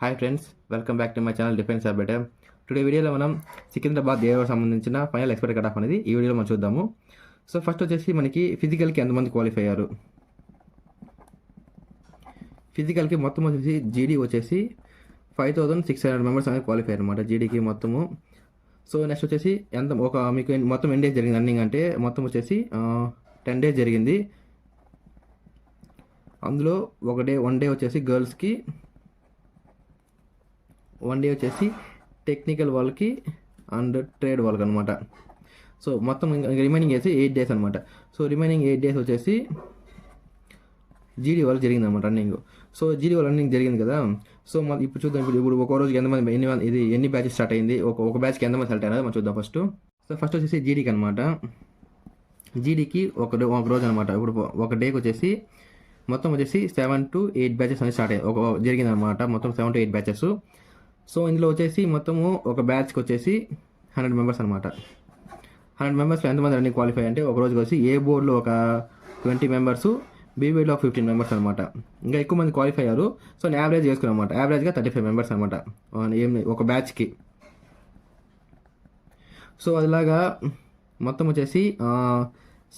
Hi friends, welcome back to my channel defence update. Today వీడియోలో మనం Secunderabad AO సంబంధించిన final expiry cut off అనేది ఈ వీడియోలో మనం చూద్దాము. సో ఫస్ట్ వచ్చేసి మనకి ఫిజికల్కి ఎంతమంది క్వాలిఫై అయ్యారు. ఫిజికల్కి మొత్తం వచ్చేసి జీడీ వచ్చేసి 5600 మెంబర్స్ అనేది క్వాలిఫై అనమాట జీడీకి మొత్తము. సో నెక్స్ట్ వచ్చేసి మీకు మొత్తం ఎన్ని డేస్ జరిగింది రన్నింగ్ అంటే మొత్తం వచ్చేసి 10 days జరిగింది. అందులో వన్ డే వచ్చేసి గర్ల్స్కి, 1 day వచ్చేసి టెక్నికల్ వాళ్ళకి అండ్ ట్రేడ్ వాళ్ళకి అనమాట. సో మొత్తం రిమైనింగ్ వేసి 8 days అనమాట. సో రిమైనింగ్ 8 days వచ్చేసి జీడీ వాళ్ళు జరిగింది అనమాట రన్నింగ్. సో జీడీ వాళ్ళ రన్నింగ్ జరిగింది కదా. సో ఇప్పుడు చూద్దాం, ఇప్పుడు ఒక రోజుకి ఎంతమంది ఎన్ని బ్యాచెస్ స్టార్ట్ అయింది, ఒక బ్యాచ్కి ఎంతమంది సెలెక్ట్ అయినా మనం చూద్దాం ఫస్ట్. సో ఫస్ట్ వచ్చేసి జీడీకి అనమాట. జీడీకి ఒక రోజు అనమాట. ఇప్పుడు ఒక డేకి వచ్చేసి మొత్తం వచ్చేసి 7 to 8 బ్యాచెస్ అనేది స్టార్ట్ అయ్యాయి జరిగింది అనమాట. మొత్తం 7 to 8 బ్యాచెస్. సో ఇందులో వచ్చేసి మొత్తము ఒక బ్యాచ్కి వచ్చేసి 100 మెంబర్స్ అనమాట. 100 మెంబర్స్లో ఎంతమంది రన్నింగ్ క్వాలిఫై అంటే ఒక రోజుకి వచ్చి ఏ బోర్డులో ఒక 20 మెంబర్స్, బీ బోర్డులో 15 మెంబర్స్ అనమాట. ఇంకా ఎక్కువ మంది క్వాలిఫై అయ్యారు. సో నేను యావరేజ్ చేసుకున్నాను అనమాట. యావరేజ్గా 35 మెంబర్స్ అనమాట ఒక బ్యాచ్కి. సో అదిలాగా మొత్తం వచ్చేసి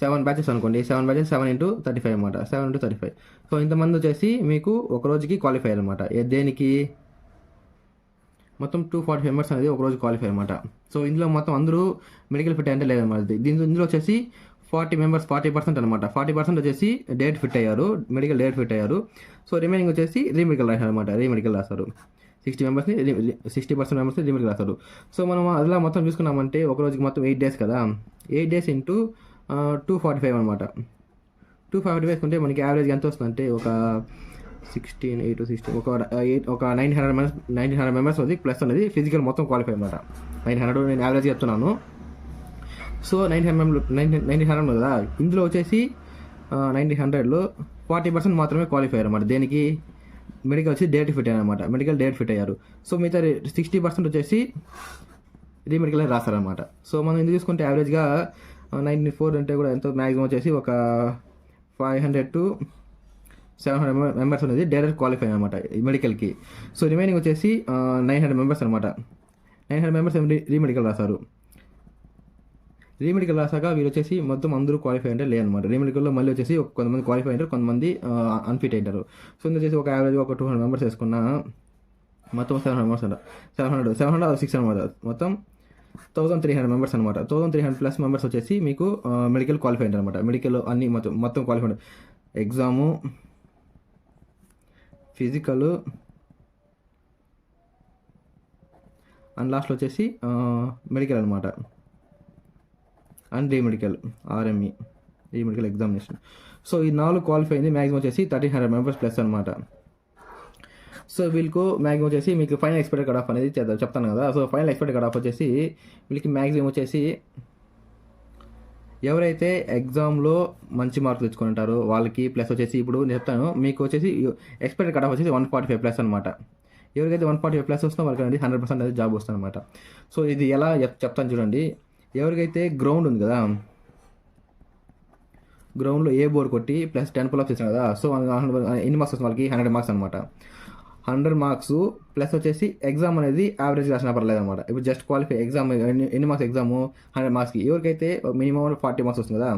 7 బ్యాచెస్ అనుకోండి. 7 బ్యాచెస్ 7 into 35 అనమాట. 7 into 35. సో ఇంతమంది వచ్చేసి మీకు ఒక రోజుకి క్వాలిఫై అనమాట. దేనికి మొత్తం 240 మెంబర్స్ అనేది ఒక రోజు క్వాలిఫై అనమాట. సో ఇందులో మొత్తం అందరూ మెడికల్ ఫిట్ అంటే లేదన్నమాట. ఇందులో వచ్చేసి 40 మెంబర్స్ 40% అనమాట. 40% వచ్చేసి డేట్ ఫిట్ అయ్యారు, మెడికల్ డేట్ ఫిట్ అయ్యారు. సో రిమైనింగ్ వచ్చేసి రీమెడికల్ రాశారు అనమాట. రీమెడికల్ రాస్తారు 60% మెంబర్స్ని రీమెడికల్ రాస్తారు. సో మనం అలా మొత్తం చూసుకున్నామంటే ఒక రోజుకి మొత్తం 8 days కదా. 8 days into 245 అనమాట. 245 వేసుకుంటే మనకి యావరేజ్ ఎంత వస్తుందంటే ఒక 16 8 16 ఒక 900 మెంబర్స్ ఉంది ప్లస్ అనేది ఫిజికల్ మొత్తం క్వాలిఫై అనమాట. 900 నేను యావరేజ్ చెప్తున్నాను. సో 900 కదా. ఇందులో వచ్చేసి 900లో 40% మాత్రమే క్వాలిఫై అయ్యారు అనమాట. దేనికి మెడికల్ వచ్చి డేట్ ఫిట్ అయ్యారు అనమాట. మెడికల్ డేట్ ఫిట్ అయ్యారు. సో మిగతా 60% వచ్చేసి రీమెడికల్ రాస్తారనమాట. సో మనం ఎందుకు చూసుకుంటే యావరేజ్గా 94 అంటే కూడా ఎంతో మ్యాక్సిమం వచ్చేసి ఒక 500 to 700 మెంబర్స్ అనేది డైరెక్ట్ క్వాలిఫై అనమాట మెడికల్కి. సో రిమైనింగ్ వచ్చేసి 900 మెంబర్స్ అనమాట. 900 మెంబర్స్ రీమెడికల్ రాశారు. రీమెడికల్ రాసాక వీళ్ళు వచ్చేసి మొత్తం అందరూ క్వాలిఫై అంటే లేదనమాట. రీమెడికల్లో మళ్ళీ వచ్చేసి కొంతమంది క్వాలిఫై అయ్యారు, కొంతమంది అన్ఫిట్ అయ్యారు. సో ఇందులో వచ్చేసి ఒక యావరేజ్ ఒక 200 మెంబర్స్ వేసుకున్న మొత్తం 700 మెంబర్స్ అంట. 700 6 అనమాట. మొత్తం 1300 మెంబర్స్ అనమాట. 1300 ప్లస్ మెంబర్స్ వచ్చేసి మీకు మెడికల్ క్వాలిఫై అయ్యారు అనమాట. మెడికల్ అన్ని మొత్తం క్వాలిఫై ఎగ్జాము, ఫిజికల్ అండ్ లాస్ట్లో వచ్చేసి మెడికల్ అనమాట. And re-medical RME re-medical examination. So ఈ 4 క్వాలిఫై అయింది. మ్యాక్సిమం వచ్చేసి 1300 మెంబర్స్ ప్లస్ అనమాట. సో వీళ్ళకు మ్యాక్సిమం వచ్చేసి మీకు ఫైనల్ ఎక్స్పెక్టెడ్ కట్ ఆఫ్ అనేది చెప్తాను కదా. So final expected cut off వచ్చేసి వీళ్ళకి మ్యాక్సిమం వచ్చేసి ఎవరైతే ఎగ్జామ్లో మంచి మార్కులు తెచ్చుకొని ఉంటారో వాళ్ళకి ప్లస్ వచ్చేసి ఇప్పుడు నేను చెప్తాను మీకు వచ్చేసి ఎక్స్పెక్టెడ్ కట్ ఆఫ్ వచ్చేసి 145 ప్లస్ అనమాట. ఎవరికైతే 145 ప్లస్ వస్తుందో వాళ్ళకి అనేది 100% అనేది జాబ్ వస్తుంది అనమాట. సో ఇది ఎలా చెప్తాను చూడండి. ఎవరికైతే గ్రౌండ్ ఉంది కదా, గ్రౌండ్లో ఏ బోర్డు కొట్టి ప్లస్ 10 పుల్ అప్స్ ఇచ్చాను కదా. సో ఎన్ని మార్క్స్ వస్తుంది వాళ్ళకి 100 మార్క్స్ అనమాట. 100 మార్క్స్ ప్లస్ వచ్చేసి ఎగ్జామ్ అనేది యావరేజ్ రాసినా పర్లేదు అనమాట. ఇప్పుడు జస్ట్ క్వాలిఫై ఎగ్జామ్ ఎన్ని మార్క్స్ ఎగ్జాము 100 మార్క్స్కి. ఎవరికైతే మినిమం 40 మార్క్స్ వస్తుంది కదా.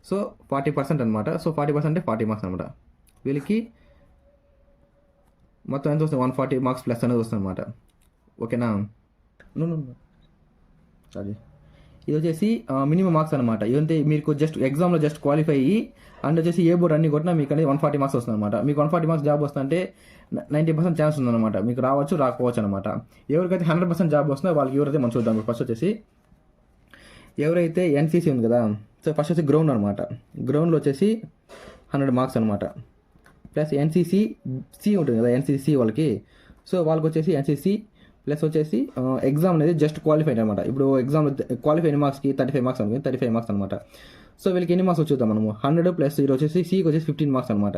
సో 40% అనమాట. సో 40% అంటే 40 మార్క్స్ అనమాట. వీళ్ళకి మొత్తం ఎంత వస్తుంది 140 మార్క్స్ ప్లస్ అనేది వస్తుంది అనమాట. ఓకేనా. అది ఇది వచ్చేసి మినిమం మార్క్స్ అనమాట. ఇదంటే మీకు జస్ట్ ఎగ్జామ్లో జస్ట్ క్వాలిఫై అయ్యి అండ్ వచ్చేసి ఏ బోర్డు అన్ని కొట్టినా మీకు అనేది 140 మార్క్స్ వస్తుంది అనమాట. మీకు 140 మార్క్స్ జాబ్ వస్తుందంటే 90% ఛాన్స్ ఉందన్నమాట. మీకు రావచ్చు రాకపోవచ్చు అనమాట. ఎవరికైతే 100% జాబ్ వస్తుందో వాళ్ళకి ఎవరైతే మనం చూద్దాం. ఫస్ట్ వచ్చేసి ఎవరైతే ఎన్సీసీ ఉంది కదా. సో ఫస్ట్ వచ్చి గ్రౌండ్ అనమాట. గ్రౌండ్లో వచ్చేసి 100 మార్క్స్ అనమాట. ప్లస్ ఎన్సీసీ సి ఉంటుంది కదా, ఎన్సీసీ వాళ్ళకి. సో వాళ్ళకి వచ్చేసి ఎన్సీసీ ప్లస్ వచ్చేసి ఎగ్జామ్ అనేది జస్ట్ క్వాలిఫైడ్ అనమాట. ఇప్పుడు ఎగ్జామ్ క్వాలిఫై ఎన్ని మార్క్స్కి 35 మార్క్స్ అనుకుంది, 35 మార్క్స్ అనమాట. సో వీళ్ళకి ఎన్ని మార్క్స్ వచ్చేద్దాం మనము 100 ప్లస్ ఇది వచ్చేసి సికి వచ్చేసి 15 మార్క్స్ అనమాట.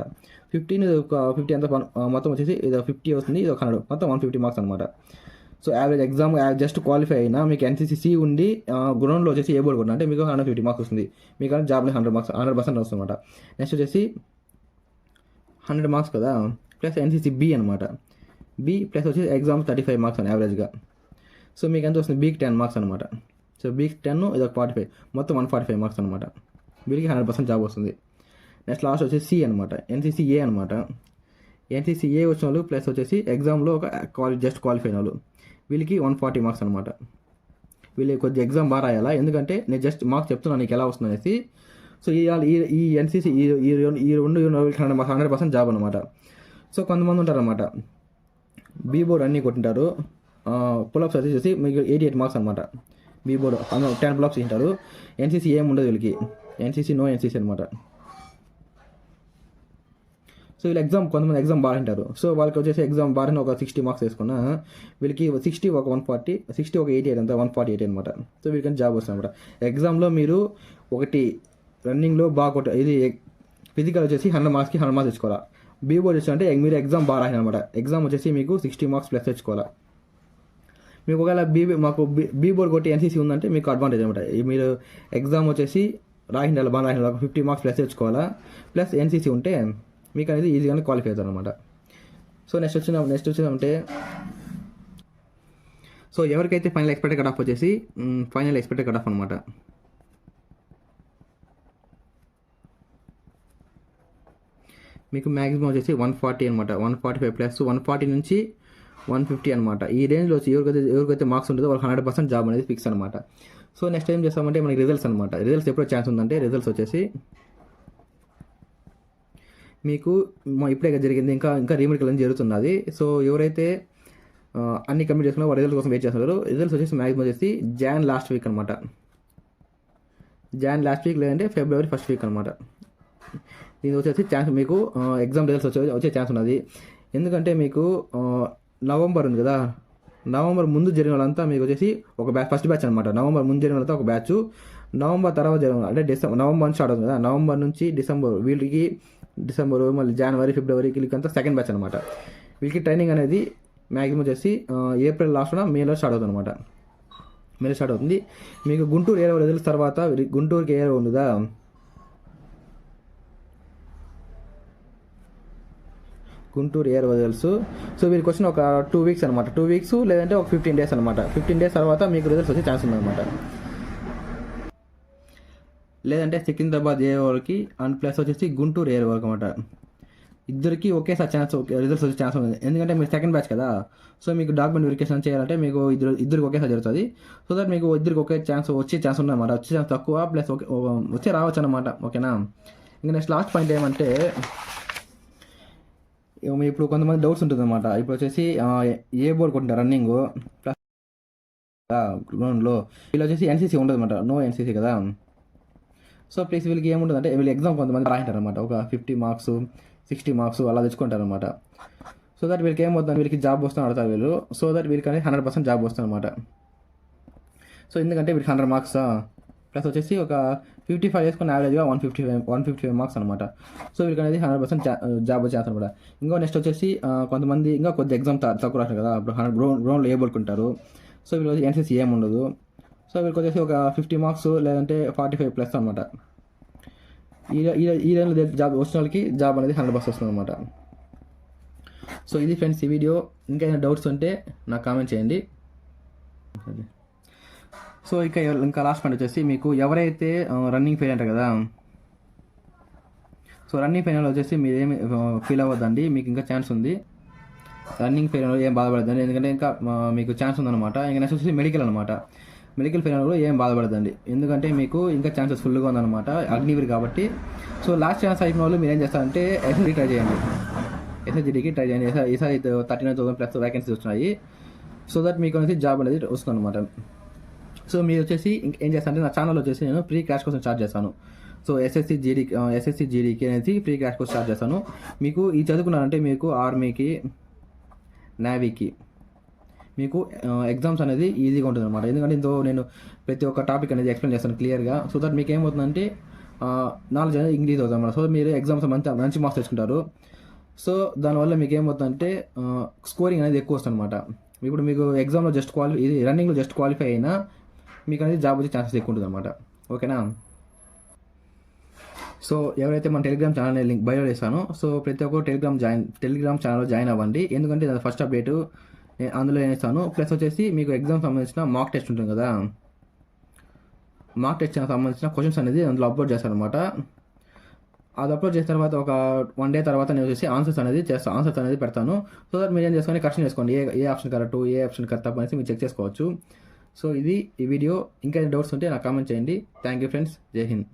15 50 అంతా మొత్తం వచ్చేసి ఇది 50 వస్తుంది, ఇది 100 మొత్తం 150 మార్క్స్ అనమాట. So average exam just qualify అయినా మీకు ఎన్సీసీ ఉండి గ్రౌండ్లో వచ్చేసి ఏ బోర్డు కొన్నా అంటే మీకు 150 మార్క్స్ వస్తుంది. మీకు జాబ్లో 100 మార్క్స్ 100% వస్తుంది అనమాట. నెక్స్ట్ వచ్చేసి 100 మార్క్స్ కదా ప్లస్ ఎన్సీసీ బి అనమాట. బి ప్లస్ వచ్చేసి ఎగ్జామ్ 35 మార్క్స్ అని యావరేజ్గా. సో మీకు ఎంత వస్తుంది, బీకి 10 మార్క్స్ అనమాట. సో బీకి 10 ఇది ఒక 45, మొత్తం 145 మార్క్స్ అనమాట. వీళ్ళకి 100% జాబ్ వస్తుంది. నెక్స్ట్ లాస్ట్ వచ్చేసి సి అనమాట, ఎన్సీసీఏ అనమాట. ఎన్సీసీఏ వచ్చిన వాళ్ళు ప్లస్ వచ్చేసి ఎగ్జామ్లో ఒక జస్ట్ క్వాలిఫై అయిన వాళ్ళు, వీళ్ళకి 140 మార్క్స్ అనమాట. వీళ్ళు కొద్దిగా ఎగ్జామ్ బాగా రాయాలా, ఎందుకంటే నేను జస్ట్ మార్క్స్ చెప్తున్నాను నీకు ఎలా వస్తుంది అనేసి. సో ఈ ఎన్సీసీ ఈ 100% జాబ్ అనమాట. సో కొంతమంది ఉంటారనమాట బీ బోర్డ్ అన్నీ కొట్టింటారు, పులప్స్ వచ్చేసి మీకు 88 మార్క్స్ అనమాట. బీ బోర్డ్ 10 పులప్స్ తింటారు. ఎన్సీసీ ఏం ఉండదు వీళ్ళకి, ఎన్సీసీ నో ఎన్సీసీ అనమాట. సో వీళ్ళు కొంతమంది ఎగ్జామ్ బాగుంటారు. సో వాళ్ళకి వచ్చేసి ఎగ్జామ్ బాగా ఒక 60 మార్క్స్ వేసుకున్నా వీళ్ళకి 60 ఒక 140, 60 ఒక 88 అంతా 148 అనమాట. సో వీళ్ళకి జాబ్ వస్తుంది అనమాట. ఎగ్జామ్లో మీరు ఒకటి రన్నింగ్లో బాగా ఇది ఫిజికల్ వచ్చేసి 100 మార్క్స్కి 100 మార్క్స్ తెచ్చుకోవాలి. బీ బోర్డ్ వచ్చి మీరు ఎగ్జామ్ బాగా రాసిన అనమాట. ఎగ్జామ్ వచ్చేసి మీకు 60 మార్క్స్ ప్లస్ తెచ్చుకోవాలి. మీకు ఒకవేళ బీ బోర్డ్ కొట్టి ఎన్సీసీ ఉందంటే మీకు అడ్వాంటేజ్ అనమాట. మీరు ఎగ్జామ్ వచ్చేసి బాగా రాసిన 50 మార్క్స్ ప్లస్ తెచ్చుకోవాలా, ప్లస్ ఎన్సీసీ ఉంటే మీకు అనేది ఈజీగానే క్వాలిఫై అవుతారు అనమాట. సో నెక్స్ట్ వచ్చిందంటే సో ఎవరికైతే ఫైనల్ ఎక్స్పెక్టెడ్ కట్ ఆఫ్ వచ్చేసి ఫైనల్ ఎక్స్పెక్టెడ్ కట్ ఆఫ్ అనమాట. మీకు మ్యాక్సిమం వచ్చేసి 140 అనమాట. 145 ప్లస్ 140 నుంచి 150 అనమాట. ఈ రేంజ్లో వచ్చి ఎవరికైతే మార్క్స్ ఉంటుందో వాళ్ళకి 100% జాబ్ అనేది ఫిక్స్ అనమాట. సో నెక్స్ట్ ఏం చేస్తామంటే మనకి రిజల్ట్స్ అనమాట. రిజల్ట్స్ ఎప్పుడో ఛాన్స్ ఉందంటే రిజల్ట్స్ వచ్చేసి మీకు ఇప్పుడే జరిగింది, ఇంకా రీమెడికల్ అని జరుగుతున్నది. సో ఎవరైతే అన్ని కంప్లీట్ చేసుకున్నా వాళ్ళ రిజల్ట్ కోసం వెయిట్ చేస్తున్నారు. రిజల్ట్స్ వచ్చేసి మ్యాక్సిమం వచ్చేసి జాన్ లాస్ట్ వీక్ అనమాట. జాన్ లాస్ట్ వీక్ లేదంటే ఫిబ్రవరి ఫస్ట్ వీక్ అనమాట. దీని వచ్చేసి ఛాన్స్ మీకు ఎగ్జామ్ రిజల్ట్స్ వచ్చే ఛాన్స్ ఉన్నది. ఎందుకంటే మీకు నవంబర్ ఉంది కదా, నవంబర్ ముందు జరిగిన వాళ్ళంతా మీకు వచ్చేసి ఒక బ్యాచ్, ఫస్ట్ బ్యాచ్ అనమాట. నవంబర్ ముందు జరిగిన వాళ్ళంతా ఒక బ్యాచ్, నవంబర్ తర్వాత జరిగిన అంటే నవంబర్ నుంచి స్టార్ట్ అవుతుంది కదా, నవంబర్ నుంచి డిసెంబర్ మళ్ళీ జనవరి ఫిబ్రవరి వీళ్ళకంతా సెకండ్ బ్యాచ్ అనమాట. వీళ్ళకి ట్రైనింగ్ అనేది మ్యాక్సిమం వచ్చేసి ఏప్రిల్ లాస్ట్లో మేలో స్టార్ట్ అవుతుంది అనమాట. మేలో స్టార్ట్ అవుతుంది. మీకు గుంటూరు ఏరియా రిజల్ట్స్ తర్వాత గుంటూరుకి ఏరియా ఉందా, గుంటూరు ఏరియా రిజల్ట్స్. సో వీరికి వచ్చిన ఒక 2 వీక్స్ అనమాట. 2 వీక్స్ లేదంటే ఒక 15 డేస్ అనమాట. 15 డేస్ తర్వాత మీకు రిజల్ట్స్ వచ్చే ఛాన్స్ ఉందన్నమాట. లేదంటే సికింద్రాబాద్ ఏరియా వరకు అండ్ ప్లస్ వచ్చేసి గుంటూరు ఏరియా వరకు అనమాట. ఇద్దరికి ఒకేసారి రిజల్ట్స్ వచ్చే ఛాన్స్ ఉంది. ఎందుకంటే మీరు సెకండ్ బ్యాచ్ కదా, సో మీకు డాక్యుమెంట్ వెరిఫికేషన్ చేయాలంటే మీకు ఇద్దరికి ఒకేసారి జరుగుతుంది. సో దట్ మీకు ఇద్దరికి వచ్చే ఛాన్స్ ఉందన్నమాట. వచ్చే ఛాన్స్ తక్కువ ప్లస్ వచ్చే రావచ్చు అనమాట. ఓకేనా. ఇంకా నెక్స్ట్ లాస్ట్ పాయింట్ ఏమంటే ఇప్పుడు కొంతమంది డౌట్స్ ఉంటుంది అనమాట. ఇప్పుడు వచ్చేసి ఏ బోర్డు కొట్టింటారు రన్నింగ్ ప్లస్ గ్రౌండ్లో, వీళ్ళు వచ్చేసి ఎన్సీసీ ఉండదు అనమాట. నో ఎన్సీసీ కదా. సో ప్లస్ వీళ్ళకి ఏముంటుంది అంటే వీళ్ళు ఎగ్జామ్ కొంతమంది రాయింటారు అనమాట. ఒక 50 మార్క్స్ 60 మార్క్స్ అలా తెచ్చుకుంటారు అనమాట. సో దట్ వీళ్ళకి ఏమవుతుంది, వీళ్ళకి జాబ్ వస్తుంది అడతారు వీళ్ళు. సో దట్ వీళ్ళకి అనేది 100% జాబ్ వస్తుంది అనమాట. సో ఎందుకంటే వీళ్ళకి 100 మార్క్స్ ప్లస్ వచ్చేసి ఒక 55 వేసుకుని యావరేజ్గా 155 మార్క్స్ అనమాట. సో వీళ్ళకి అనేది 100% జాబ్ వచ్చేస్తారు అనమాట. ఇంకో నెక్స్ట్ వచ్చేసి కొంతమంది ఇంకా కొద్ది ఎగ్జామ్ తక్కువ రాస్తారు కదా, అప్పుడు 100 గ్రౌండ్లో ఏ బోల్కుంటారు. సో వీళ్ళు ఎన్సీసీ ఏం ఉండదు. సో వీళ్ళకి వచ్చేసి ఒక 50 మార్క్స్ లేదంటే 45 ప్లస్ అనమాట. ఈ రేంజ్లో జాబ్ వచ్చిన వాళ్ళకి జాబ్ అనేది 100% వస్తుంది అనమాట. సో ఇది ఫ్రెండ్స్ ఈ వీడియో. ఇంకా ఏమైనా డౌట్స్ ఉంటే నాకు కామెంట్ చేయండి. సో ఇంకా లాస్ట్ పాయింట్ వచ్చేసి మీకు ఎవరైతే రన్నింగ్ ఫెయిల్ అంటారు కదా, సో రన్నింగ్ ఫెయిల్ వచ్చేసి మీరేమి ఫీల్ అవ్వద్దండి, మీకు ఇంకా ఛాన్స్ ఉంది. రన్నింగ్ ఫెయిల్ ఏం బాధపడద్దండి, ఎందుకంటే ఇంకా మీకు ఛాన్స్ ఉందన్నమాట. ఇంకా నెక్స్ట్ వచ్చేసి మెడికల్ అనమాట. మెడికల్ ఫెయిల్ కూడా ఏం బాధపడదండి, ఎందుకంటే మీకు ఇంకా ఛాన్సెస్ ఫుల్గా ఉందన్నమాట అగ్నివీర్ కాబట్టి. సో లాస్ట్ ఛాన్స్ అయిన వాళ్ళు మీరు ఏం చేస్తారంటే ఎస్ఎస్జీ ట్రై చేయండి. ఎస్ఎస్జీకి ట్రై చేయండి. ఈసారి 39,000 ప్లస్ వ్యాకెన్సీస్ వచ్చినాయి. సో దట్ మీకు అనేది జాబ్ అనేది వస్తుంది అనమాట. సో మీరు వచ్చేసి ఏం చేస్తారంటే నా ఛానల్ వచ్చేసి నేను ఫ్రీ క్రాష్ కోసం స్టార్ట్ చేస్తాను. సో ఎస్ఎస్సి జీడీకి అనేది ఫ్రీ క్రాష్ కోసం స్టార్ట్ చేస్తాను. మీకు ఈ చదువుకున్నారంటే మీకు ఆర్మీకి నేవీకి మీకు ఎగ్జామ్స్ అనేది ఈజీగా ఉంటుంది అనమాట. ఎందుకంటే ఇందులో నేను ప్రతి ఒక్క టాపిక్ అనేది ఎక్స్ప్లెయిన్ చేస్తాను క్లియర్గా. సో దట్ మీకు ఏమవుతుందంటే నాలెడ్జ్ అనేది ఇంక్రీజ్ అవుతుంది అనమాట. సో మీరు ఎగ్జామ్స్ మంచి మార్క్స్ తెచ్చుకుంటారు. సో దానివల్ల మీకు ఏమవుతుందంటే స్కోరింగ్ అనేది ఎక్కువ వస్తుంది అనమాట. ఇప్పుడు మీకు ఎగ్జామ్లో రన్నింగ్లో జస్ట్ క్వాలిఫై అయినా మీకు అనేది జాబ్ వచ్చే ఛాన్సెస్ ఎక్కువ ఉంటుంది అనమాట. ఓకేనా. సో ఎవరైతే మన టెలిగ్రామ్ ఛానల్ లింక్ బయోలో ఇస్తానో, సో ప్రతి ఒక్కరు టెలిగ్రామ్ ఛానల్లో జాయిన్ అవ్వండి. ఎందుకంటే ఇది ఫస్ట్ అప్డేట్ అందులో నేను ఇస్తాను. ప్లస్ వచ్చేసి మీకు ఎగ్జామ్ సంబంధించిన మాక్ టెస్ట్ ఉంటుంది కదా, మాక్ టెస్ట్ సంబంధించిన క్వశ్చన్స్ అనేది అందులో అప్లోడ్ చేస్తాను అనమాట. అది అప్లోడ్ చేసిన తర్వాత ఒక 1 day తర్వాత నేను వచ్చేసి ఆన్సర్స్ అనేది పెడతాను. సో దట్ మీరు ఏం చేసుకొని కరెక్షన్ చేసుకోండి, ఏ ఆప్షన్ కరెక్ట్, ఏ ఆప్షన్ కరెక్ట్ అనేసి మీరు చెక్ చేసుకోవచ్చు. సో ఇది ఈ వీడియో. ఇంకా డౌట్స్ ఉంటే నాకు కామెంట్ చేయండి. Thank you friends. జై హింద్.